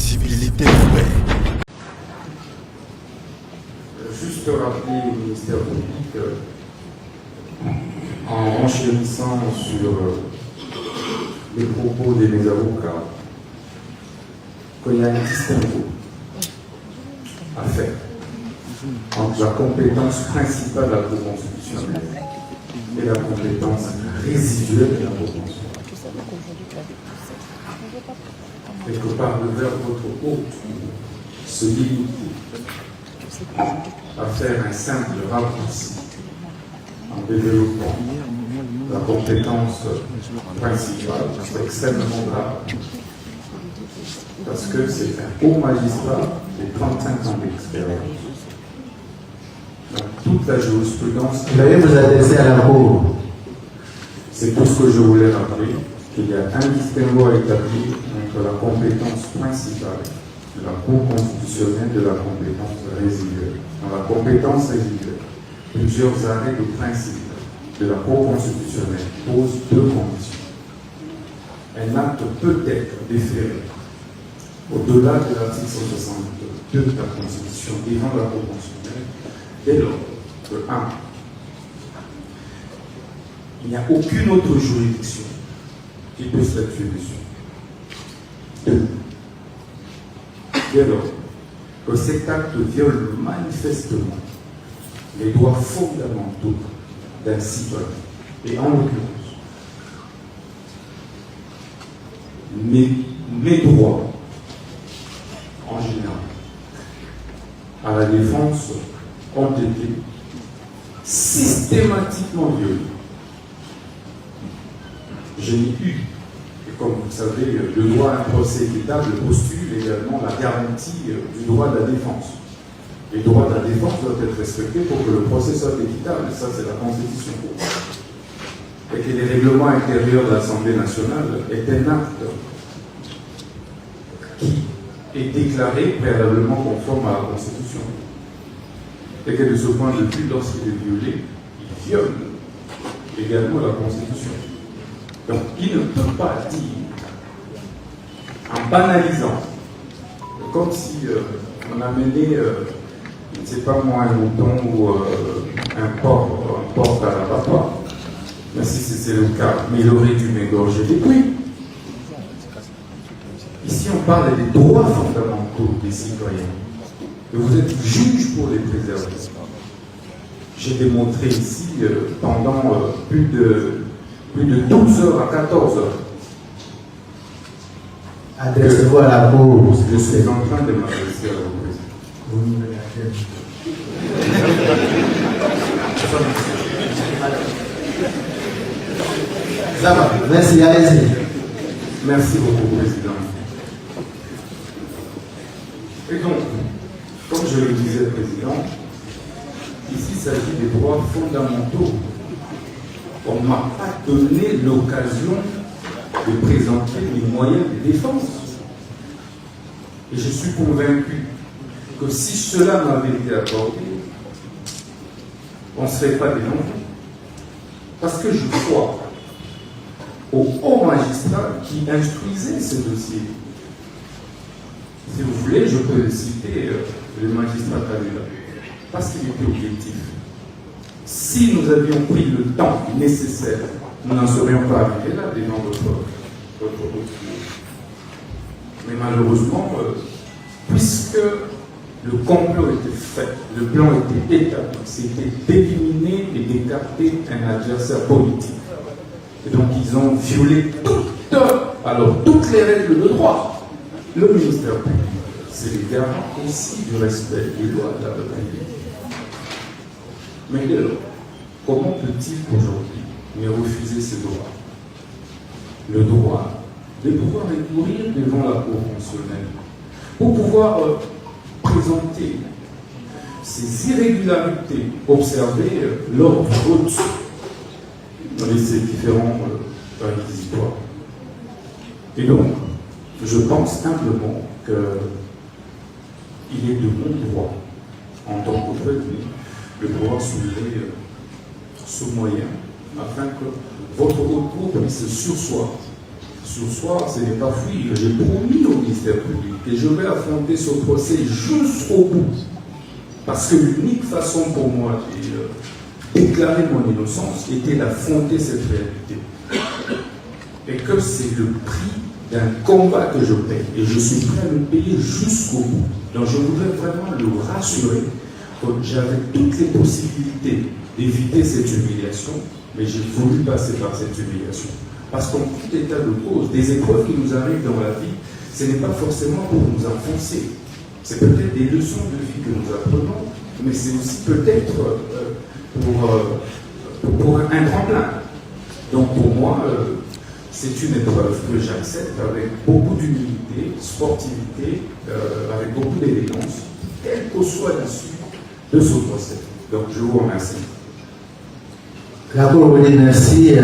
civilité paix. Juste rappeler au ministère public, en renchérissant sur les propos de mes avocats, qu'il y a un distinguo à faire entre la compétence principale de la Cour constitutionnelle et la compétence résiduelle de la Cour constitutionnelle. Quelque part, le verbe votre hôte se limite à faire un simple raccourci en développant la compétence principale, c'est extrêmement grave. Parce que c'est un haut magistrat de 35 ans d'expérience. Donc toute la jurisprudence... Vous allez vous adresser à la Cour. C'est tout ce que je voulais rappeler, qu'il y a un distinguo à établir entre la compétence principale de la Cour constitutionnelle et de la compétence résiduelle. Dans la compétence résiduelle, plusieurs arrêts de principe de la Cour constitutionnelle posent deux conditions. Un acte peut être déféré au-delà de l'article 162 de la Constitution devant la Cour constitutionnelle dès lors que 1. Il n'y a aucune autre juridiction qui peut statuer dessus. 2. Dès lors que cet acte viole manifestement les droits fondamentaux d'un citoyen, et en l'occurrence, mes droits en général à la défense ont été systématiquement violés. Je n'ai eu, et comme vous le savez, le droit à un procès équitable postule également la garantie du droit de la défense. Les droits de la défense doivent être respectés pour que le procès soit équitable, et ça c'est la Constitution. Et que les règlements intérieurs de l'Assemblée nationale est un acte qui est déclaré préalablement conforme à la Constitution. Et que de ce point de vue, lorsqu'il est violé, il viole également la Constitution. Donc il ne peut pas dire, en banalisant, comme si on amenait, je ne sais pas moi, un mouton ou un porc à l'abattoir, mais si c'est le cas, mais il aurait dû m'égorger les prix. Ici, on parle des droits fondamentaux des citoyens. Et vous êtes juge pour les préserver. J'ai démontré ici pendant plus de 12 heures à 14 heures. Adressez-vous à la Cour. Je suis en train de m'adresser à la président. Vous nous regardez. Ça va, merci, allez-y. Merci beaucoup, Président. Et donc, comme je le disais, Président, ici il s'agit des droits fondamentaux. On ne m'a pas donné l'occasion de présenter les moyens de défense. Et je suis convaincu que si cela m'avait été accordé, on ne serait pas dénoncé. Parce que je crois au haut magistrat qui instruisait ce dossier. Si vous voulez, je peux citer le magistrat Kabila, parce qu'il était objectif. Si nous avions pris le temps nécessaire, nous n'en serions pas arrivés là devant votre mais malheureusement, puisque le complot était fait, le plan était établi, c'était d'éliminer et d'écarter un adversaire politique. Et donc ils ont violé toutes les règles de droit. Le ministère public, c'est le garant aussi du respect des lois de la République. Mais dès lors, comment peut-il aujourd'hui me refuser ce droit? Le droit de pouvoir recourir devant la Cour constitutionnelle pour pouvoir présenter ces irrégularités observées lors du vote dans ces différents réquisitoires. Et donc, je pense simplement qu'il est de mon droit, en tant que prévenu, de pouvoir soulever ce moyen afin que votre haute cour puisse sursoir ce soir, ce n'est pas fuir. J'ai promis au ministère public que je vais affronter ce procès jusqu'au bout. Parce que l'unique façon pour moi de déclarer mon innocence était d'affronter cette réalité. Et que c'est le prix d'un combat que je paye. Et je suis prêt à le payer jusqu'au bout. Donc je voudrais vraiment le rassurer que j'avais toutes les possibilités d'éviter cette humiliation, mais j'ai voulu passer par cette humiliation. Parce qu'en tout état de cause, des épreuves qui nous arrivent dans la vie, ce n'est pas forcément pour nous enfoncer. C'est peut-être des leçons de vie que nous apprenons, mais c'est aussi peut-être pour un tremplin. Donc pour moi, c'est une épreuve que j'accepte avec beaucoup d'humilité, sportivité, avec beaucoup d'élégance, quelle que soit l'issue de ce procès. Donc je vous remercie. La Cour vous dit merci.